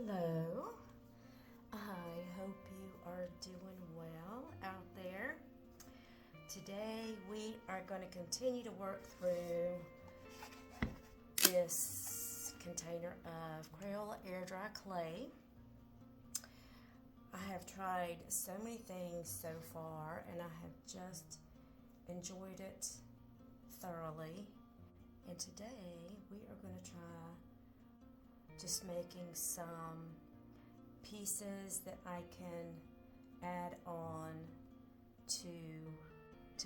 Hello, I hope you are doing well out there. Today we are going to continue to work through this container of Crayola air dry clay. I have tried so many things so far and I have just enjoyed it thoroughly. And today we are going to try just making some pieces that I can add on to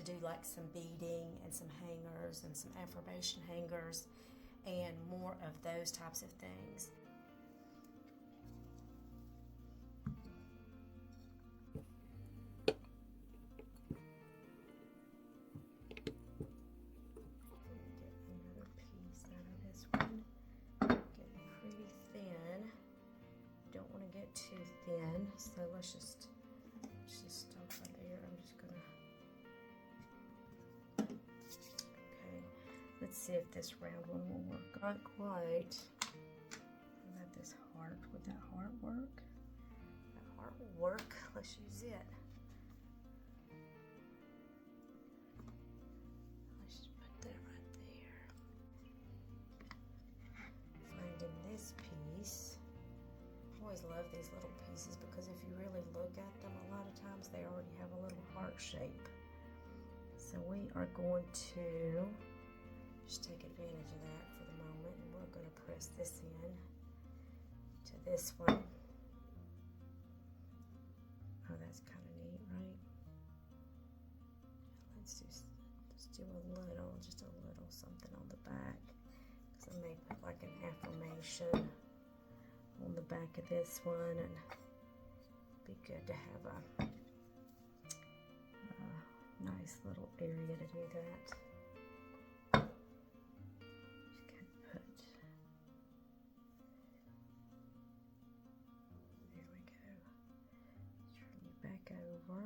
do like some beading and some hangers and some affirmation hangers and more of those types of things. Too thin, so let's just stop right there. I'm just gonna, okay, let's see if this round one will work. Not quite. What about this heart? Would that heart work? That heart will work. Let's use it. Let's just put that right there. Finding this piece. I always love these little pieces because if you really look at them, a lot of times they already have a little heart shape. So we are going to just take advantage of that for the moment, and we're going to press this in to this one. Oh, that's kind of neat, right? Let's do just a little something on the back, because I may put like an affirmation on the back of this one, and be good to have a nice little area to do that. Just kind of put, there we go. Turn you back over.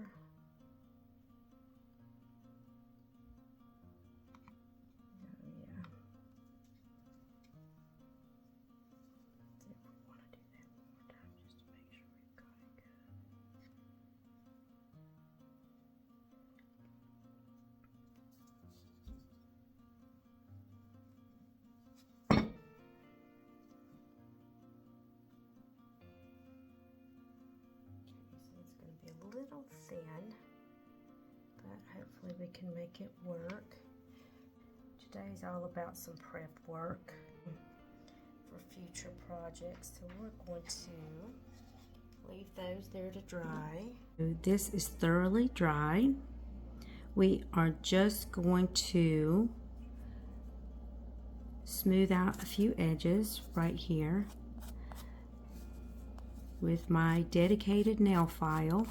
A little thin, but hopefully we can make it work. Today's all about some prep work for future projects, so we're going to leave those there to dry. This is thoroughly dry. We are just going to smooth out a few edges right here with my dedicated nail file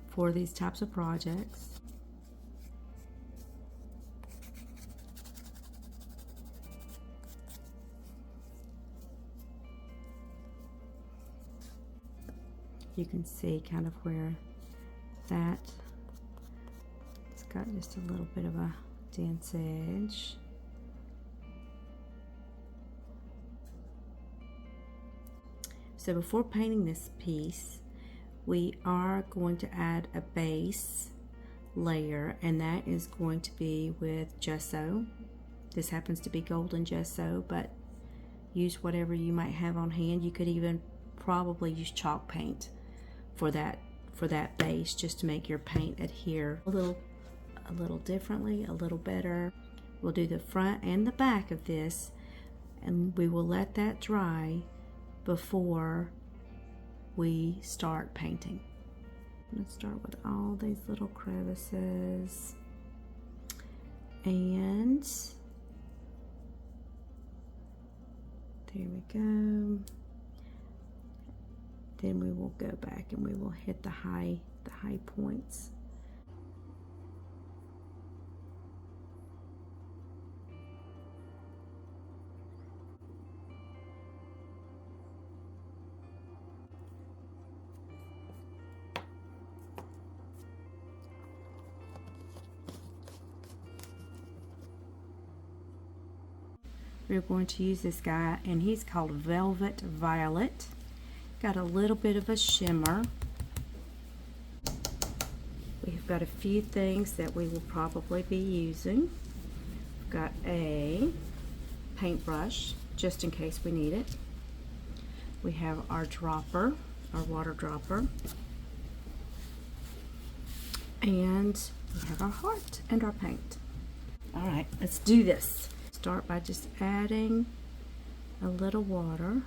for these types of projects. You can see kind of where that, it's got just a little bit of a dense edge. So before painting this piece, we are going to add a base layer, and that is going to be with gesso. This happens to be golden gesso, but use whatever you might have on hand. You could even probably use chalk paint for that base, just to make your paint adhere a little differently, a little better. We'll do the front and the back of this, and we will let that dry before we start painting. I'm going to start with all these little crevices, and there we go. Then we will go back and we will hit the high points. We're going to use this guy, and he's called Velvet Violet. got a little bit of a shimmer. We've got a few things that we will probably be using. We've got a paintbrush, just in case we need it. We have our dropper, our water dropper. And we have our heart and our paint. All right, let's do this. Start by just adding a little water.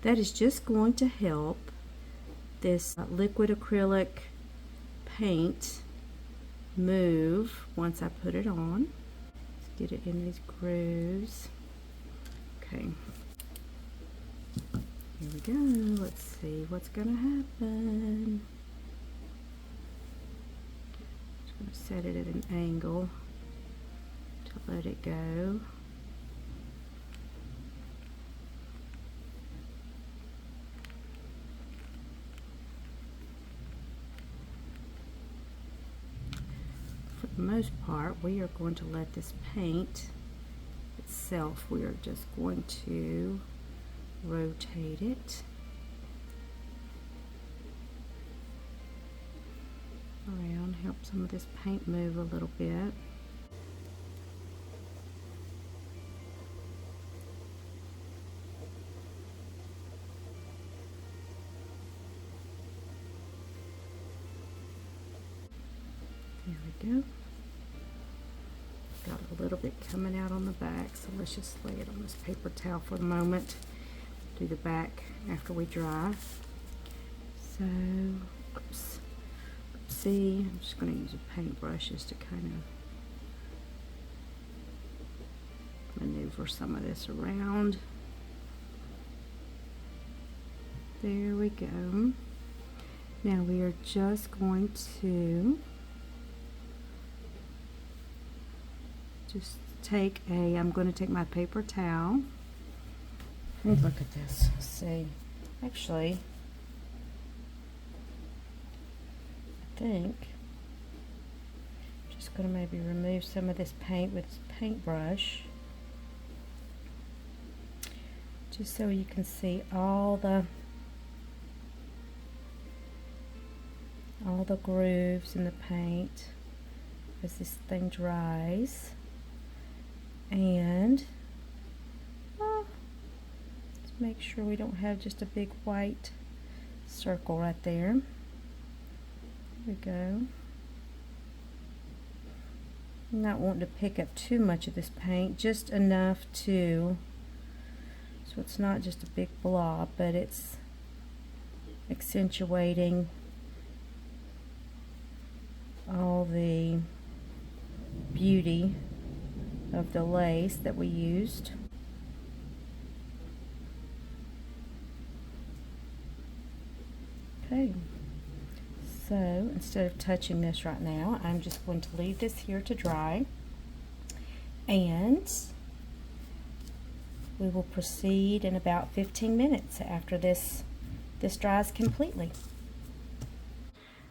That is just going to help this liquid acrylic paint move once I put it on. Let's get it in these grooves. Okay. Here we go. Let's see what's gonna happen. Just gonna set it at an angle to let it go. For the most part, we are going to let this paint itself, we are just going to rotate it around, help some of this paint move a little bit. There we go. Got a little bit coming out on the back, so let's just lay it on this paper towel for the moment. Do the back after we dry. So, oops, oopsie, I'm just going to use a paintbrush just to kind of maneuver some of this around. There we go. Now we are just going to I'm going to take my paper towel. Look at this. Let's see. Actually, I think I'm just going to maybe remove some of this paint with this paintbrush, just so you can see all the grooves in the paint as this thing dries. And let's make sure we don't have just a big white circle right there. There we go. I'm not wanting to pick up too much of this paint, just enough so it's not just a big blob, but it's accentuating all the beauty of the lace that we used. Okay, so instead of touching this right now, I'm just going to leave this here to dry, and we will proceed in about 15 minutes after this dries completely.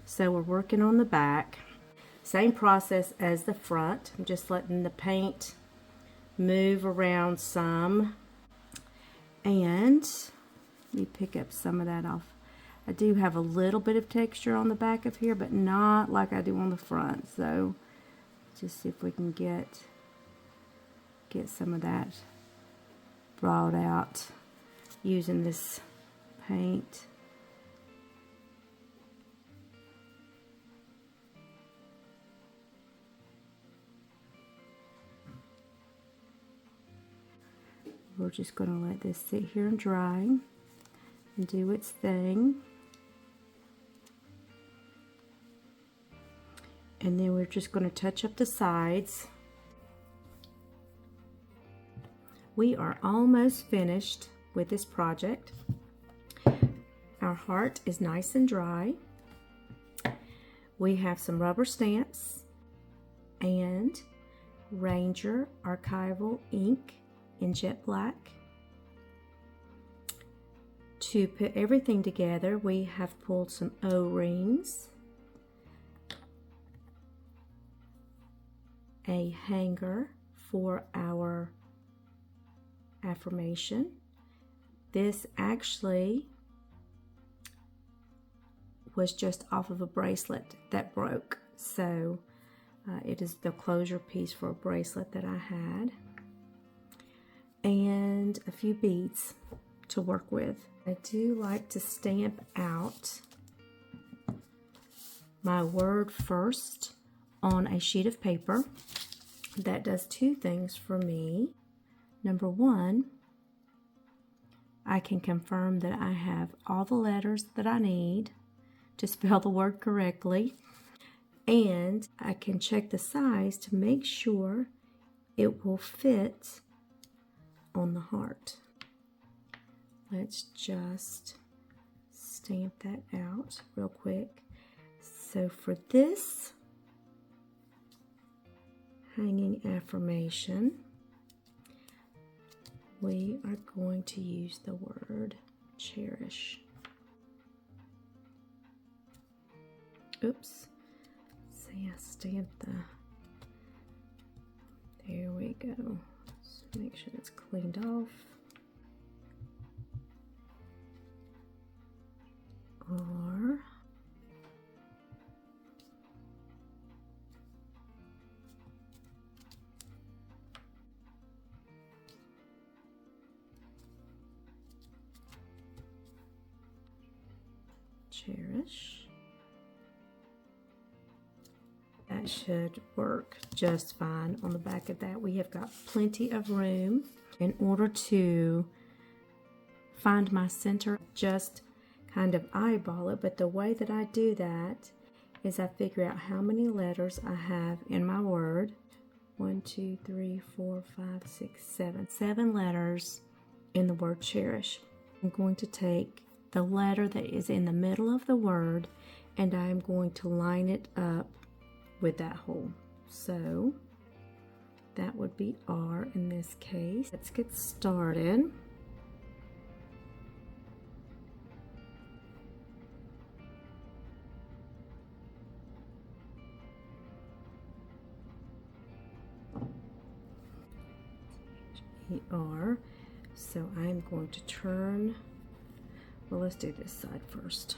So we're working on the back. Same process as the front. I'm just letting the paint move around some, and let me pick up some of that off. I do have a little bit of texture on the back of here, but not like I do on the front. So just see if we can get some of that brought out using this paint. We're just going to let this sit here and dry and do its thing. And then we're just going to touch up the sides. We are almost finished with this project. Our heart is nice and dry. We have some rubber stamps and Ranger archival ink in jet black. To put everything together, we have pulled some O-rings, a hanger for our affirmation, This actually was just off of a bracelet that broke. So it is the closure piece for a bracelet that I had. And a few beads to work with. I do like to stamp out my word first on a sheet of paper. That does two things for me. Number one, I can confirm that I have all the letters that I need to spell the word correctly, and I can check the size to make sure it will fit on the heart. Let's just stamp that out real quick. So for this hanging affirmation, we are going to use the word cherish. Oops. See, I stamped the... There we go. Let's make sure it's cleaned off. Or cherish. That should work just fine. On the back of that, we have got plenty of room. In order to find my center, just kind of eyeball it, but the way that I do that is I figure out how many letters I have in my word. 1, 2, 3, 4, 5, 6, 7. 7 letters in the word cherish. I'm going to take the letter that is in the middle of the word and I'm going to line it up with that hole. So that would be R in this case. Let's get started. R. So I'm going to turn, well, let's do this side first.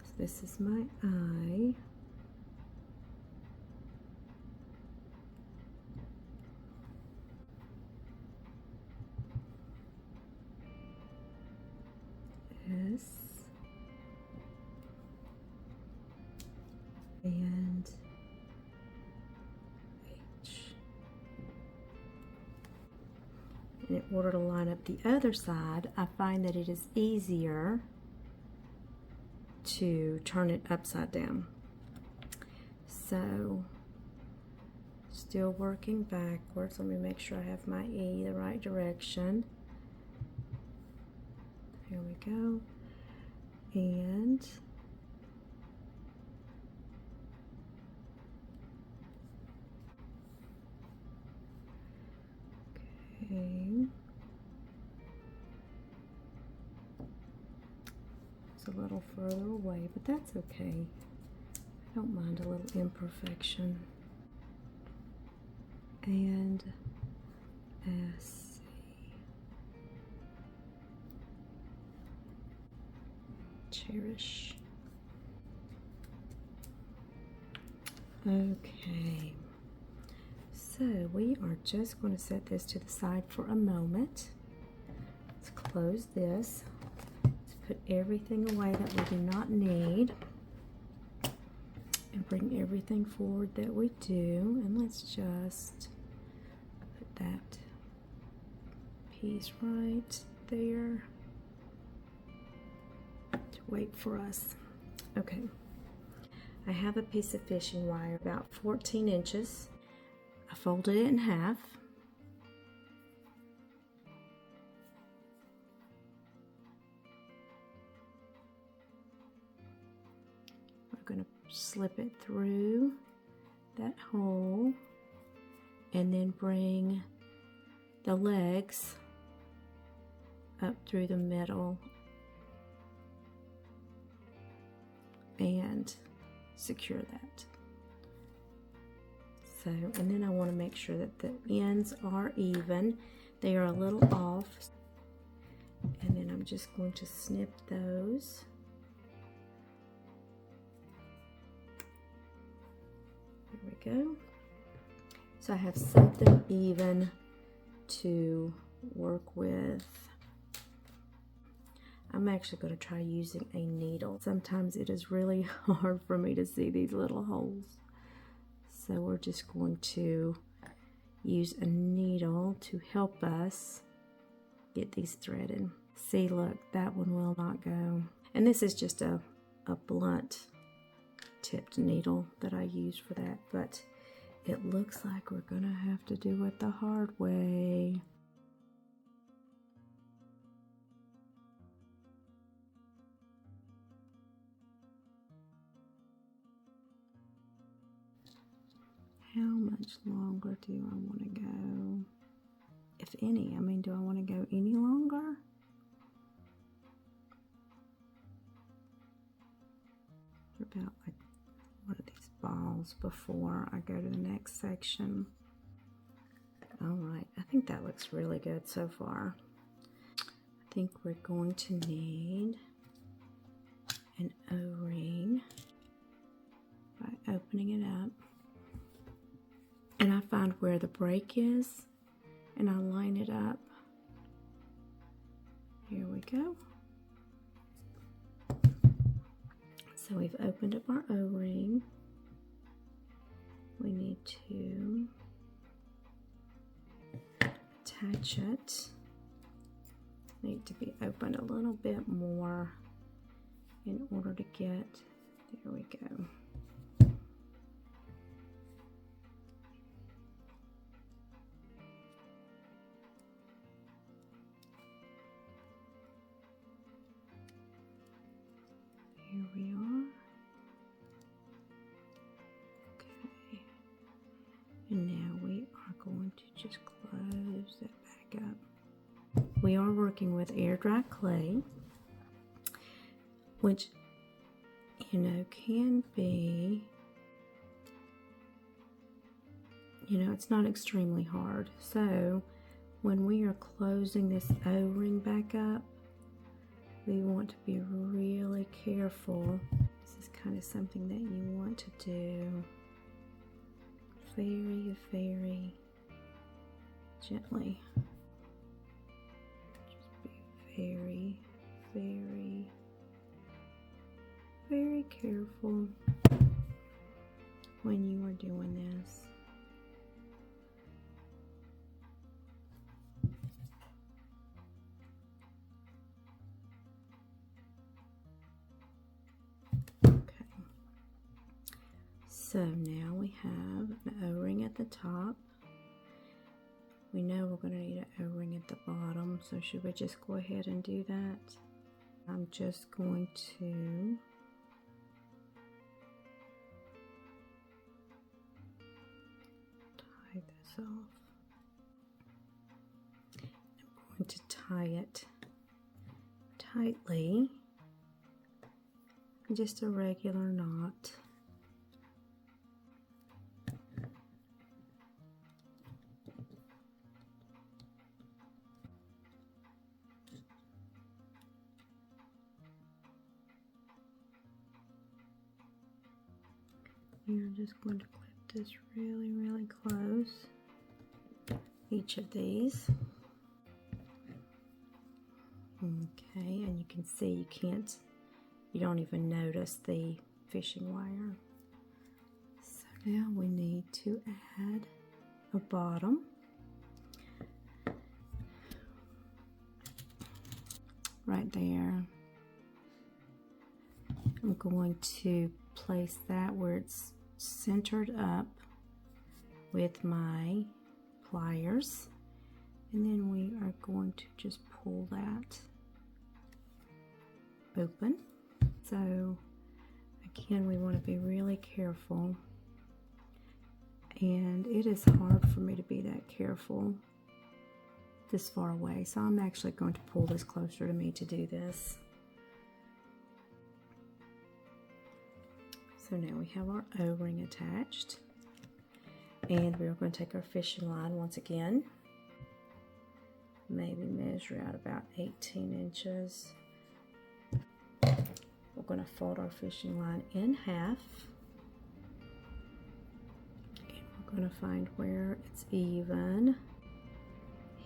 So this is my eye. S. And in order to line up the other side, I find that it is easier to turn it upside down. So, still working backwards. Let me make sure I have my E the right direction. Here we go. And okay. It's a little further away, but that's okay. I don't mind a little imperfection. And S. Cherish. Okay. So we are just going to set this to the side for a moment. Let's close this. Let's put everything away that we do not need. And bring everything forward that we do. And let's just put that piece right there to wait for us. Okay. I have a piece of fishing wire about 14 inches. I folded it in half. We're going to slip it through that hole and then bring the legs up through the middle and secure that. So, and then I want to make sure that the ends are even. They are a little off. And then I'm just going to snip those. There we go. So I have something even to work with. I'm actually going to try using a needle. Sometimes it is really hard for me to see these little holes. So we're just going to use a needle to help us get these threaded. See, look, that one will not go. And this is just a blunt tipped needle that I use for that, but it looks like we're gonna have to do it the hard way. How much longer do I want to go? If any, I mean, do I want to go any longer? What about like one of these balls before I go to the next section? All right, I think that looks really good so far. I think we're going to need an O-ring by opening it up. And I find where the break is, and I line it up. Here we go. So we've opened up our O-ring. We need to attach it. Need to be opened a little bit more in order to get, there we go. Here we are. Okay. And now we are going to just close that back up. We are working with air dry clay, which, you know, can be, you know, it's not extremely hard. So when we are closing this O-ring back up, we want to be really careful. This is kind of something that you want to do very, very gently. Just be very, very, very careful when you are doing this. So now we have an O-ring at the top. We know we're going to need an O-ring at the bottom, so should we just go ahead and do that? I'm just going to tie this off. I'm going to tie it tightly, just a regular knot. You're just going to clip this really, really close, each of these. Okay, and you can see you don't even notice the fishing wire. So now we need to add a bottom. Right there. I'm going to place that where it's centered up with my pliers, and then we are going to just pull that open. So again, we want to be really careful, and it is hard for me to be that careful this far away, so I'm actually going to pull this closer to me to do this. So now we have our O-ring attached. And we're going to take our fishing line once again, maybe measure out about 18 inches. We're going to fold our fishing line in half, and we're going to find where it's even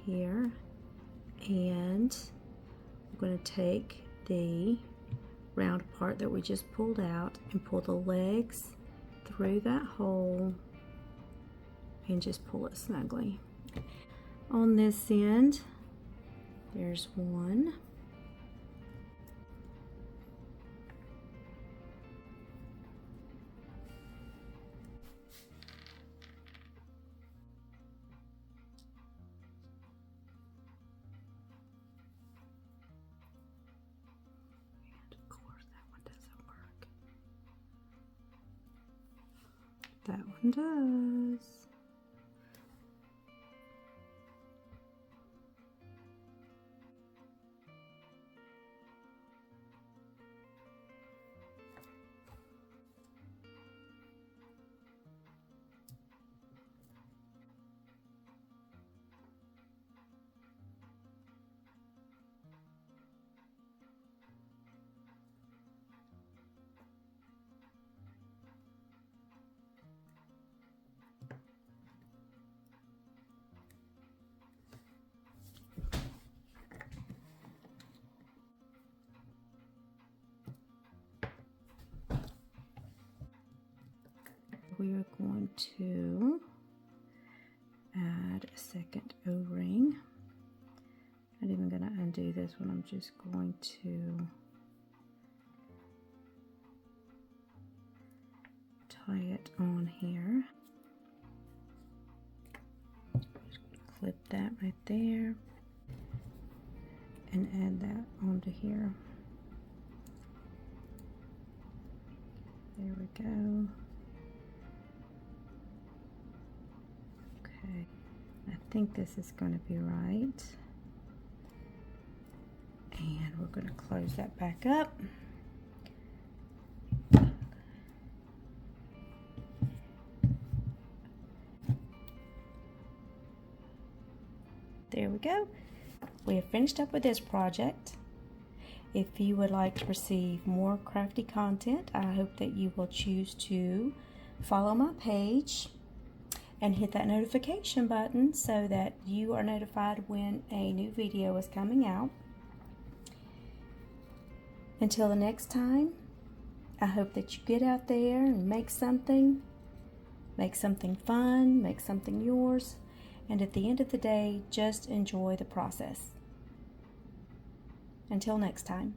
here, and we're going to take the round part that we just pulled out and pull the legs through that hole and just pull it snugly. On this end, there's one. And of course, that one doesn't work. That one does. We are going to add a second O-ring. I'm not even going to undo this one. I'm just going to tie it on here. Clip that right there and add that onto here. There we go. Okay, I think this is going to be right. And we're going to close that back up. There we go. We have finished up with this project. If you would like to receive more crafty content, I hope that you will choose to follow my page and hit that notification button so that you are notified when a new video is coming out. Until the next time, I hope that you get out there and make something fun, make something yours, and at the end of the day, just enjoy the process. Until next time.